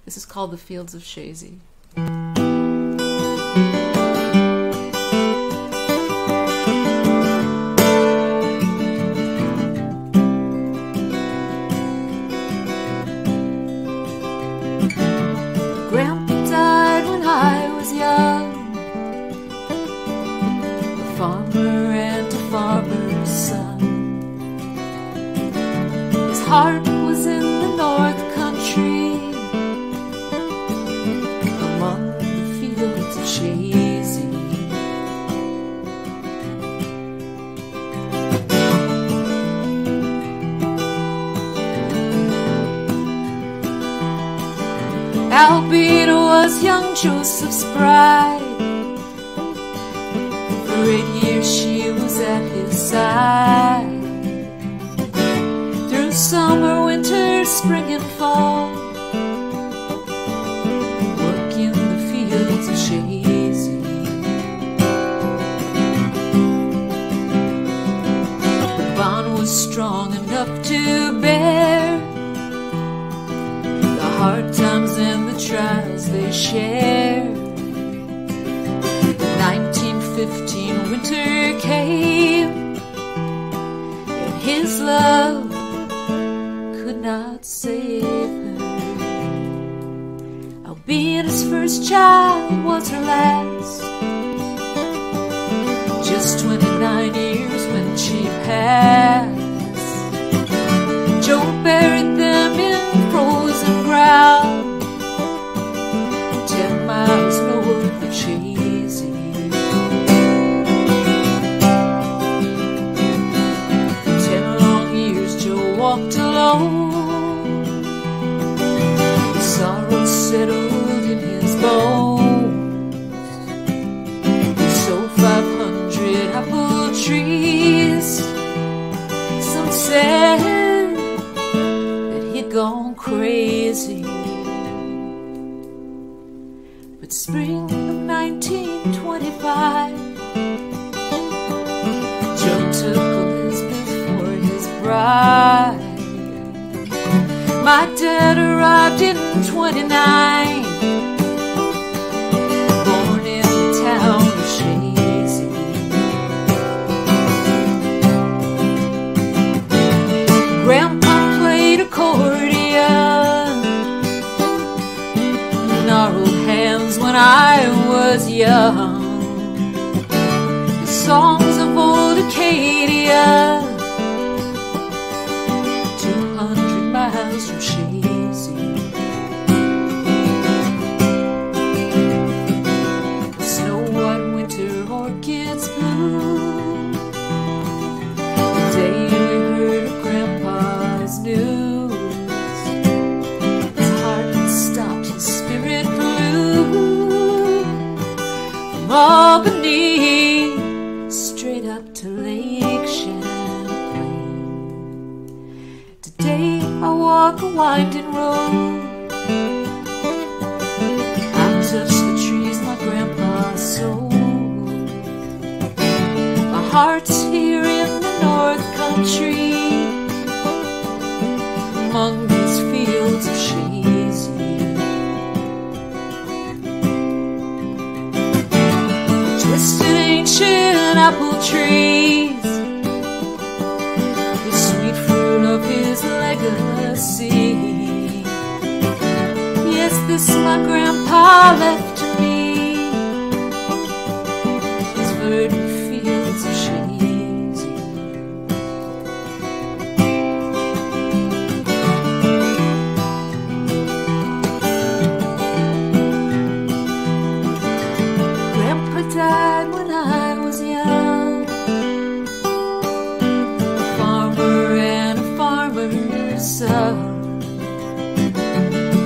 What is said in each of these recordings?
This is called The Fields of Shazy. Grandpa died when I was young, a farmer and a farmer's son. His heart was in the North Country, among the fields of Shazy. Albeit was young Joseph's bride, for 8 years she was at his side. Through summer, winter, spring and fall, working the fields of Shazy. The bond was strong enough to bear the hard times and the trials they shared. 1915 winter came, and his love could not save her. Albeit his first child was her last, just 29 years when she passed. Joe buried them in frozen ground, 10 miles north of Shazy. 10 long years Joe walked alone, sorrow settled in his bones. He sowed 500 apple trees. Some said that he'd gone crazy. But spring of 1925, Joe took Elizabeth for his bride. My dad arrived in 29, born in the town of Shazy. Grandpa played accordion, gnarled hands when I was young. The songs of old Acadia, 200 miles from Shazy. Snow-white winter orchids bloom the day we heard of Grandpa's news. His heart had stopped, his spirit flew from Albany straight up to Lake Champlain. Today I walk a winding road, I touch the trees my grandpa sowed. My heart's here in the North Country, among these fields of Shazy. Twisted ancient apple trees, the sweet fruit of his legacy. Yes, this my grandpa left to me, his verdant fields of Shazy. Grandpa died when I was young, a farmer and a farmer's son.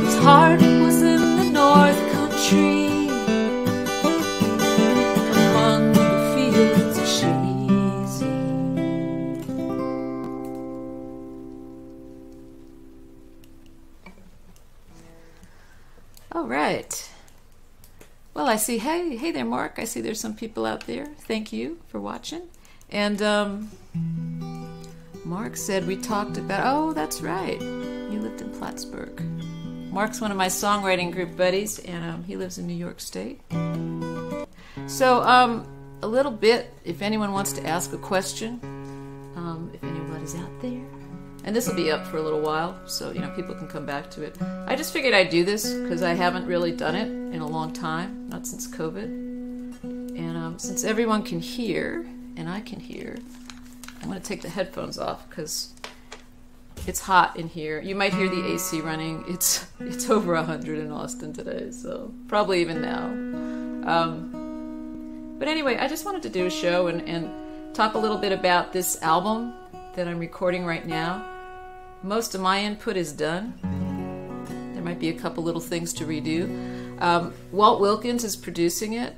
His heart was in the North Country, among the fields of Shazy. All right. Well, I see, hey there, Mark. I see there's some people out there. Thank you for watching. And Mark said we talked about, oh, that's right. You lived in Plattsburgh. Mark's one of my songwriting group buddies, and he lives in New York State. So, a little bit, if anyone wants to ask a question, if anybody's out there. And this will be up for a little while, so people can come back to it. I just figured I'd do this because I haven't really done it in a long time, not since COVID. And since everyone can hear, and I can hear, I'm going to take the headphones off because it's hot in here. You might hear the AC running. It's over 100 in Austin today, so probably even now. But anyway, I just wanted to do a show and talk a little bit about this album that I'm recording right now. Most of my input is done. There might be a couple little things to redo. Walt Wilkins is producing it.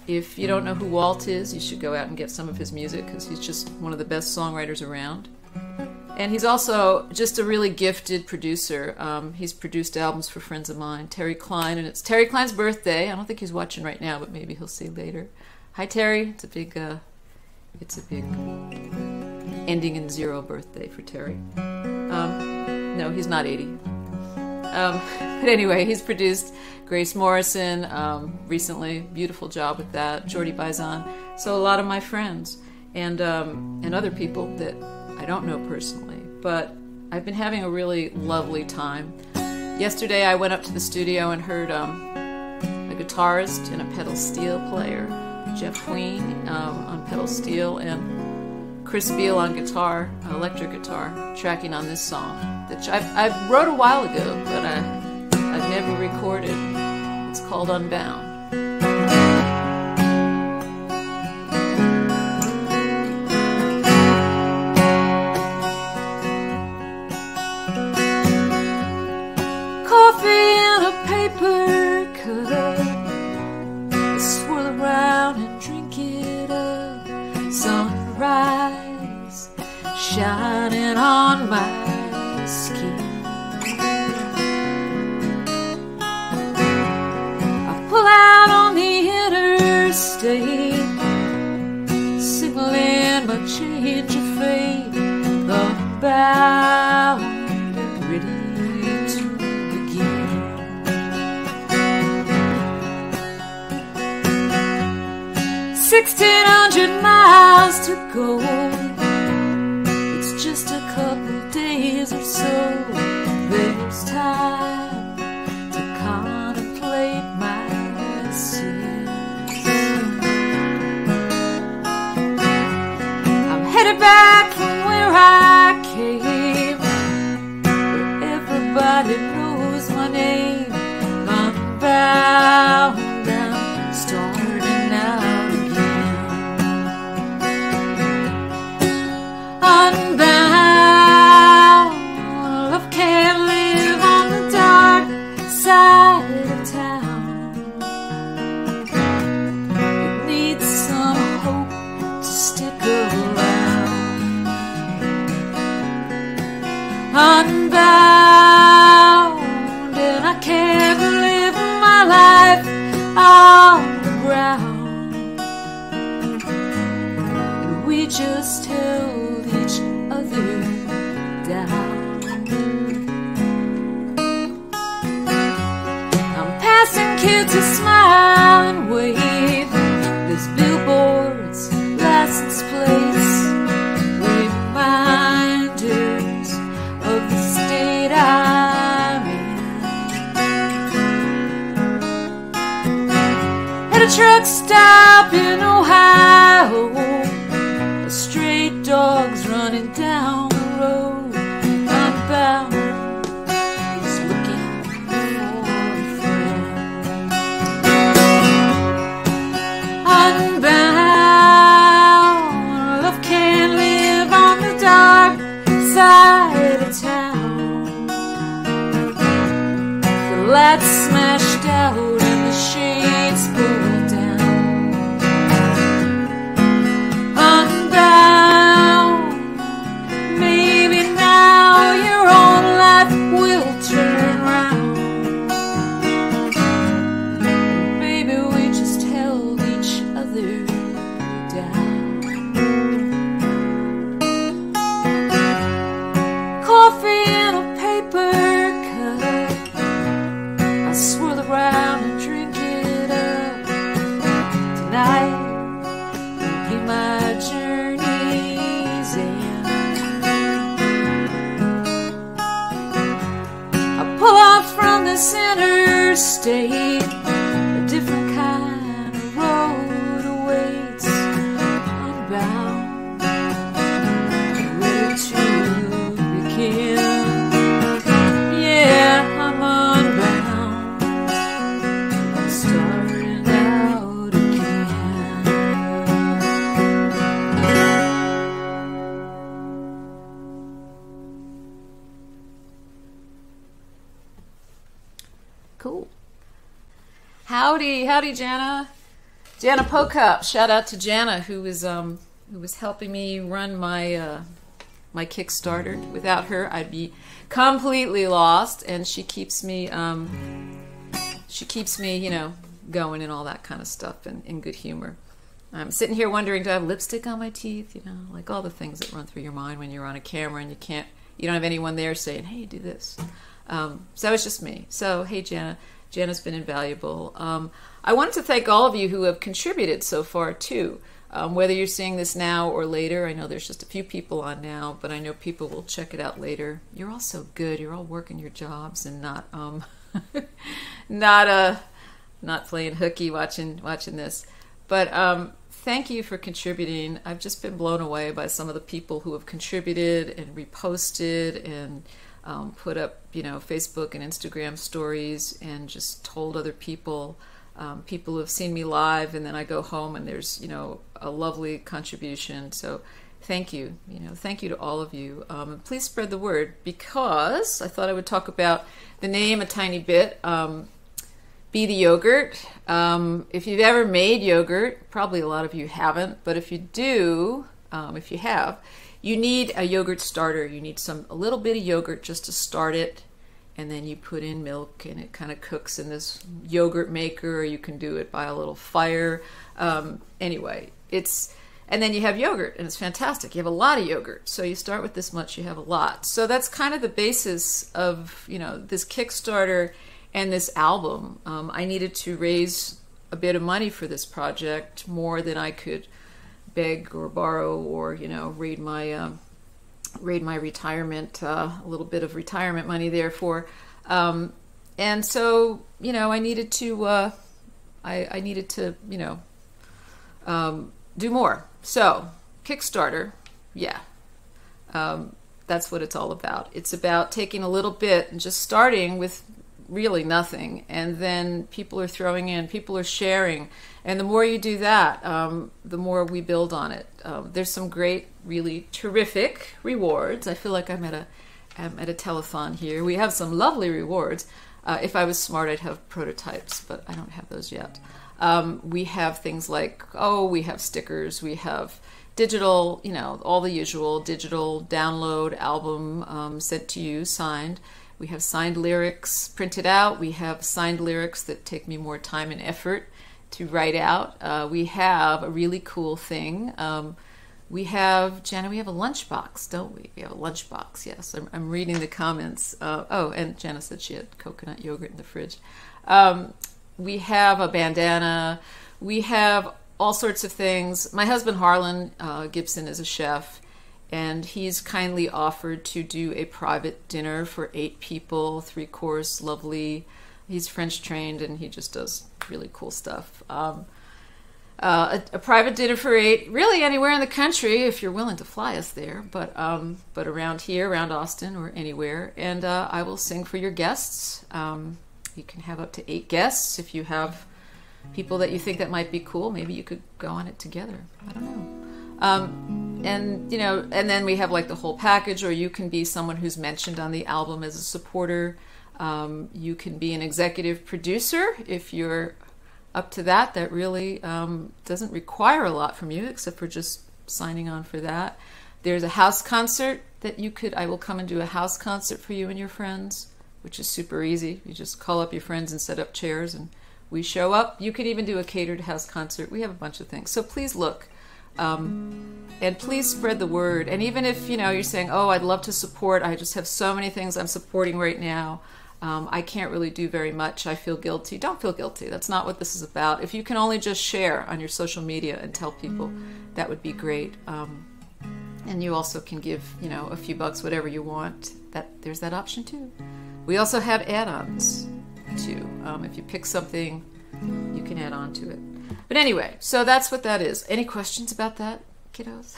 If you don't know who Walt is, you should go out and get some of his music because he's just one of the best songwriters around. And he's also just a really gifted producer. He's produced albums for friends of mine, Terry Klein, and it's Terry Klein's birthday. I don't think he's watching right now, but maybe he'll see later. Hi, Terry. It's a big ending in 0 birthday for Terry. No, he's not 80. But anyway, he's produced Grace Morrison recently. Beautiful job with that. Jordi Baizan. So a lot of my friends and other people that I don't know personally. But I've been having a really lovely time. Yesterday I went up to the studio and heard a guitarist and a pedal steel player, Jeff Queen on pedal steel, and Chris Beal on guitar, electric guitar, tracking on this song, which I wrote a while ago, but I've never recorded. It's called Unbound. Coffee in a paper cup, swirl around and drink it up. Sunrise shining on my skin. I pull out on the interstate, signaling my change of fate. Unbound and ready to begin. 1,600 miles to go. It's just a couple days or so. There's time to contemplate my sins. I'm headed back from where I came, where everybody knows my name. Unbound, I'm starting out again. Unbound, love can't live on the dark side of town. It needs some hope to stick around. Unbound, and I can't live my life on the ground. And we just held each other down. I'm passing kids who smile and wave. There's billboards, license plates, reminders of the state I'm in. At a truck stop in Ohio, a stray dog's running down the road. Unbound, he's looking for a friend. Unbound, love can't live on the dark side of town. The lights smashed out and the shades pulled down. Unbound, maybe now your own life will turn round. Maybe we just held each other down. Coffee in a paper cup, Cool. Howdy, Jana. Jana Pokup. Shout out to Jana, who was helping me run my my Kickstarter. Without her, I'd be completely lost, and she keeps me going and all that kind of stuff, and in good humor. I'm sitting here wondering, do I have lipstick on my teeth? Like all the things that run through your mind when you're on a camera and you don't have anyone there saying, hey, do this. So it's just me. So, hey, Jana. Jana's been invaluable. I wanted to thank all of you who have contributed so far, too. Whether you're seeing this now or later, I know there's just a few people on now, but I know people will check it out later. You're all so good. You're all working your jobs and not playing hooky watching this. But thank you for contributing. I've just been blown away by some of the people who have contributed and reposted and put up, Facebook and Instagram stories and just told other people. People who have seen me live, and then I go home and there's, a lovely contribution. So thank you. Thank you to all of you. And please spread the word, because I thought I would talk about the name a tiny bit. Be the Yogurt. If you've ever made yogurt, probably a lot of you haven't, but if you do, if you have, you need a yogurt starter. You need a little bit of yogurt just to start it, and then you put in milk and it kind of cooks in this yogurt maker, or you can do it by a little fire. Anyway, and then you have yogurt, and it's fantastic. You have a lot of yogurt. So you start with this much, you have a lot. So that's kind of the basis of, this Kickstarter and this album. I needed to raise a bit of money for this project, more than I could beg or borrow or, raid my retirement, a little bit of retirement money there for. And so, I needed to, I needed to, do more. So, Kickstarter, yeah. That's what it's all about. It's about taking a little bit and just starting with really nothing, and then people are throwing in, people are sharing, and the more you do that, the more we build on it. There's some great, really terrific rewards. I feel like I'm at a telethon here. We have some lovely rewards. If I was smart, I'd have prototypes, but I don't have those yet. We have things like, we have stickers, we have digital, all the usual digital download album sent to you, signed. We have signed lyrics printed out. We have signed lyrics that take me more time and effort to write out. We have a really cool thing. Jana, we have a lunchbox, don't we? We have a lunchbox, yes. I'm reading the comments. And Jana said she had coconut yogurt in the fridge. We have a bandana. We have all sorts of things. My husband, Harlan Gibson, is a chef. And he's kindly offered to do a private dinner for 8 people, 3-course, lovely. He's French trained, and he just does really cool stuff. A private dinner for 8, really anywhere in the country if you're willing to fly us there, but around here, around Austin, or anywhere. And I will sing for your guests. You can have up to 8 guests. If you have people that you think that might be cool, maybe you could go on it together. I don't know. And then we have like the whole package, or you can be someone who's mentioned on the album as a supporter. You can be an executive producer if you're up to that. That really doesn't require a lot from you, except for just signing on for that. There's a house concert that I will come and do a house concert for you and your friends, which is super easy. You just call up your friends and set up chairs and we show up. You could even do a catered house concert. We have a bunch of things. So please look. And please spread the word. And even if, you're saying, I'd love to support, I just have so many things I'm supporting right now. I can't really do very much. I feel guilty. Don't feel guilty. That's not what this is about. If you can only just share on your social media and tell people, that would be great. And you also can give, a few bucks, whatever you want. There's that option too. We also have add-ons too. If you pick something, you can add on to it. But anyway, so that's what that is. Any questions about that, kiddos?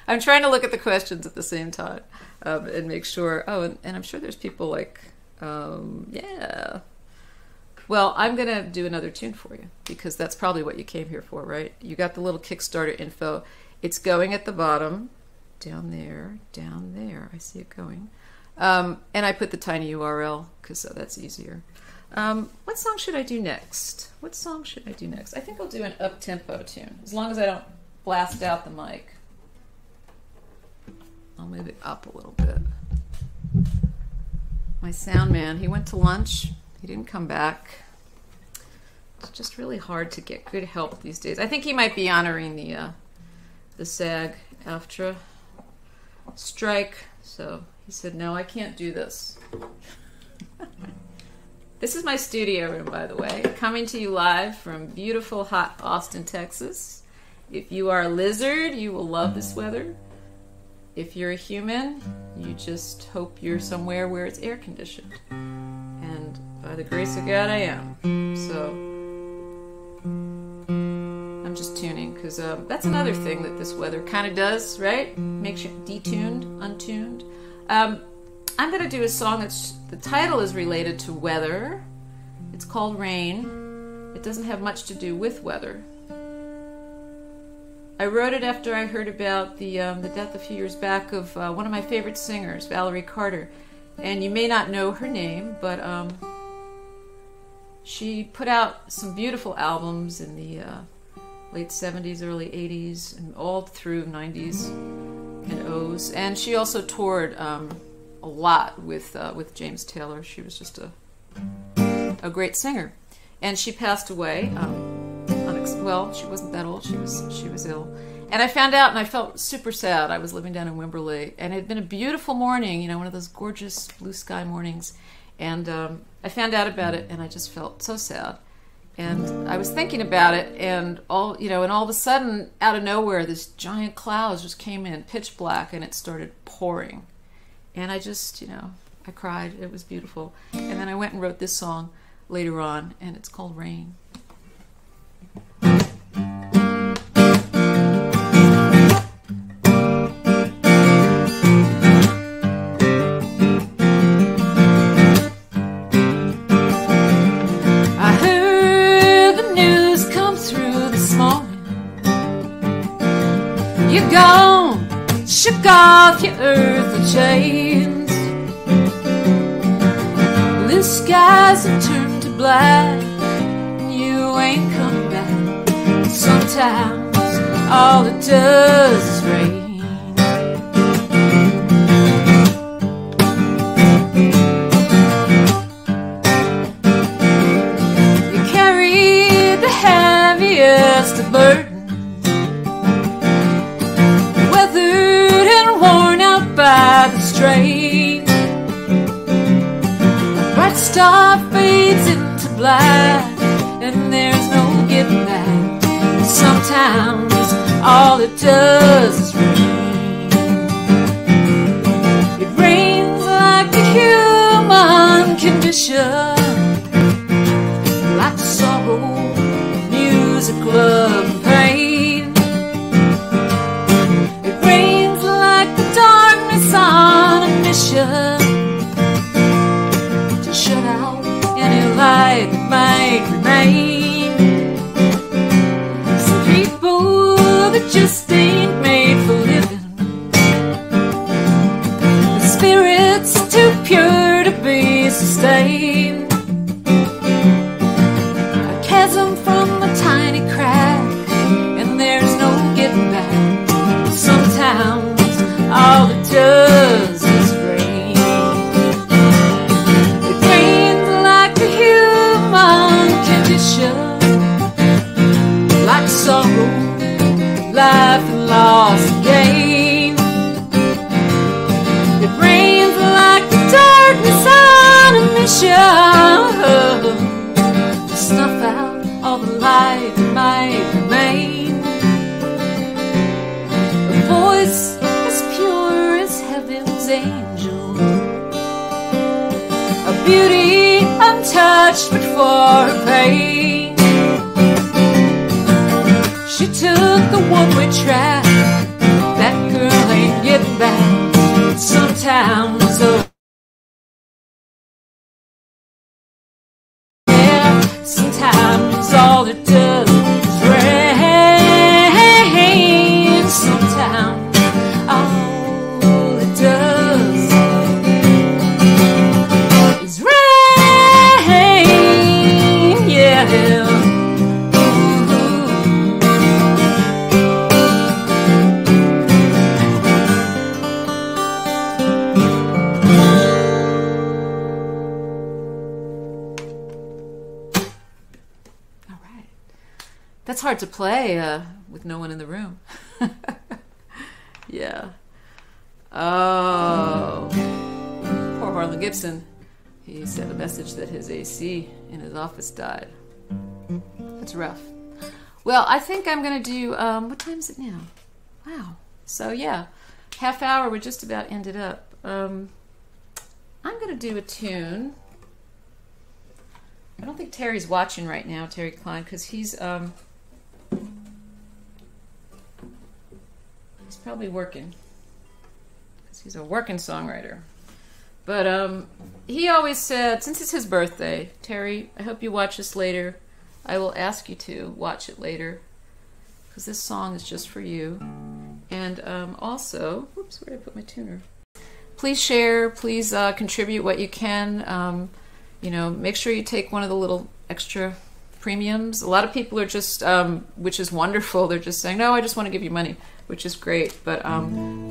I'm trying to look at the questions at the same time and make sure. And I'm sure there's people like, yeah. Well, I'm going to do another tune for you because that's probably what you came here for, right? You got the little Kickstarter info. It's going at the bottom, down there. I see it going. And I put the tiny URL because that's easier. What song should I do next? What song should I do next? I think I'll do an up-tempo tune, as long as I don't blast out the mic. I'll move it up a little bit. My sound man, he went to lunch. He didn't come back. It's just really hard to get good help these days. I think he might be honoring the SAG-AFTRA strike. So he said, no, I can't do this. This is my studio room, by the way, coming to you live from beautiful, hot Austin, Texas. If you are a lizard, you will love this weather. If you're a human, you just hope you're somewhere where it's air conditioned. And by the grace of God, I am. So I'm just tuning, because that's another thing that this weather kind of does, right? Makes you detuned, untuned. I'm going to do a song that's, the title is related to weather. It's called Rain. It doesn't have much to do with weather. I wrote it after I heard about the death a few years back of one of my favorite singers, Valerie Carter. And you may not know her name, but she put out some beautiful albums in the late 70s, early 80s, and all through 90s and O's. And she also toured a lot with James Taylor. She was just a great singer, and she passed away. Well, she wasn't that old. She was ill, and I found out, and I felt super sad. I was living down in Wimberley, and it had been a beautiful morning, you know, one of those gorgeous blue sky mornings, and I found out about it, and I just felt so sad. And I was thinking about it, and all of a sudden, out of nowhere, this giant cloud just came in, pitch black, and it started pouring. And I just, I cried. It was beautiful. And then I went and wrote this song later on, and it's called Rain. I heard the news come through this morning. You're gone. Shook off your earthly chains. Blue skies have turned to black. You ain't coming back. Sometimes all it does is rain. You carry the heaviest of burdens, by the strain. A bright star fades into black, and there's no getting back. Sometimes all it does is rain. It rains like the human condition, like sorrow, music, love, and pain. On a mission to shut out any light that might remain. Some people that just ain't made for living. The spirit's too pure to be sustained. A chasm from a tiny crack, and there's no getting back. Sometimes all it does is rain. It rains like the human condition, like sorrow, life and loss and gain. It rains like the darkness on a mission to snuff out all the light that might remain. A voice pure as heaven's angel, a beauty untouched but for her pain. She took the one-way track. That girl ain't getting back. Sometimes sometimes all it does is rain. Sometimes all it does is rain. That's hard to play with no one in the room. Yeah. Oh. Poor Harlan Gibson. He sent a message that his AC in his office died. That's rough. Well, I think I'm going to do... what time is it now? Wow. So, yeah. Half hour, we're just about ended up. I'm going to do a tune. I don't think Terry's watching right now, Terry Klein, because he's probably working. Because he's a working songwriter. But he always said, since it's his birthday, Terry, I hope you watch this later. I will ask you to watch it later. Because this song is just for you. And also, whoops, where did I put my tuner? Please share, please contribute what you can. You know, make sure you take one of the little extra premiums. A lot of people are just, which is wonderful, they're just saying, no, I just want to give you money, which is great. But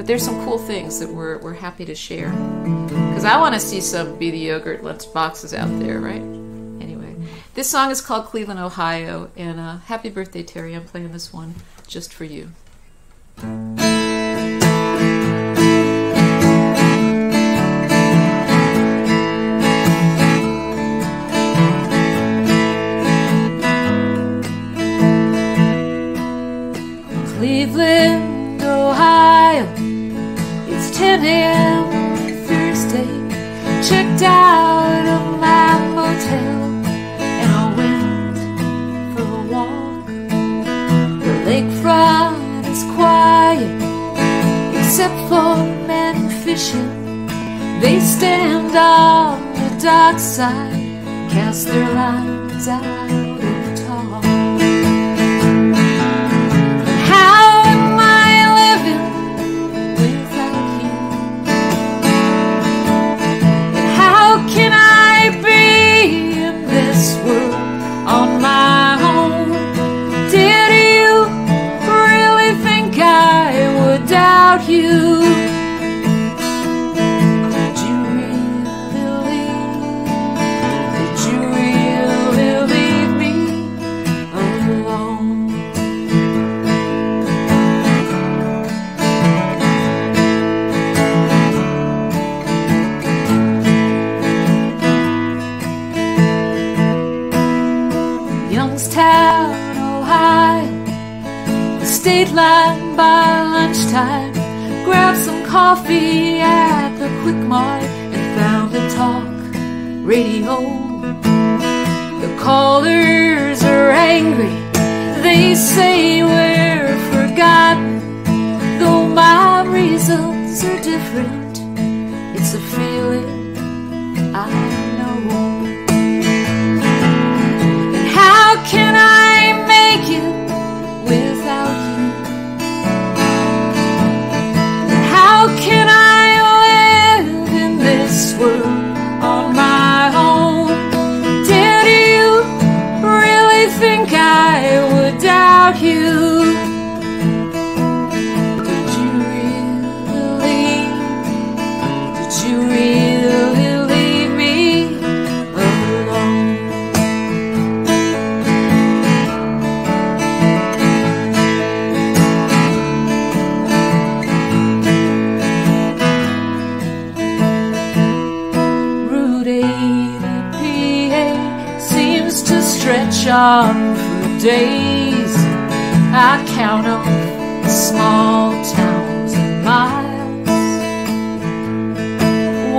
there's some cool things that we're happy to share. Because I want to see some Be the Yogurt lunch boxes out there, right? Anyway, this song is called Cleveland, Ohio. And happy birthday, Terry. I'm playing this one just for you. Cleveland, Ohio, it's 10 a.m. Thursday. Checked out of my motel and I went for a walk. The lakefront is quiet except for men fishing. They stand on the dockside, cast their lines out and talk. On my own, did you really think I would doubt you? Did you really leave me alone? Youngstown, Ohio, the state line by lunchtime. Grabbed some coffee at the Quick Mart and found a talk radio. The callers are angry, they say we're forgotten. Though my reasons are different, it's a feeling I know. How can I make it without you? How can I live in this world on my own? Did you really think I would doubt you? Did you really leave me alone? Stretch on for days. I count off the small towns and miles.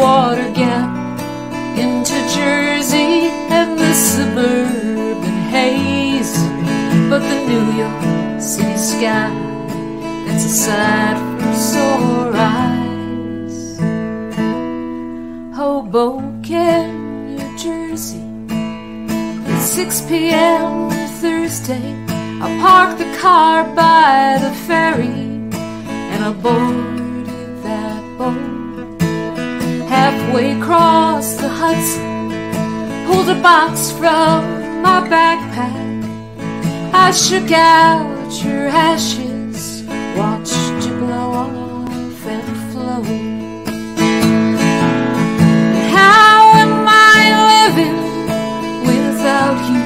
Watergap into Jersey and the suburban haze. But the New York City sky, that's a sight for sore eyes. Hoboken, New Jersey, 6 p.m. Thursday. I parked the car by the ferry and I boarded that boat. Halfway across the Hudson, pulled a box from my backpack. I shook out your ashes, watched you blow off and float. How am I living without you?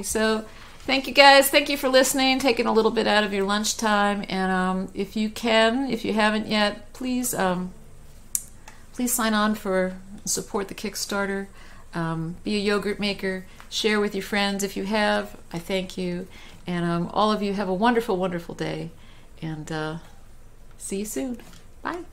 So thank you guys. Thank you for listening, taking a little bit out of your lunchtime. And if you haven't yet, please sign on for support the Kickstarter. Be a yogurt maker. Share with your friends if you have. I thank you. And all of you have a wonderful, wonderful day. And see you soon. Bye.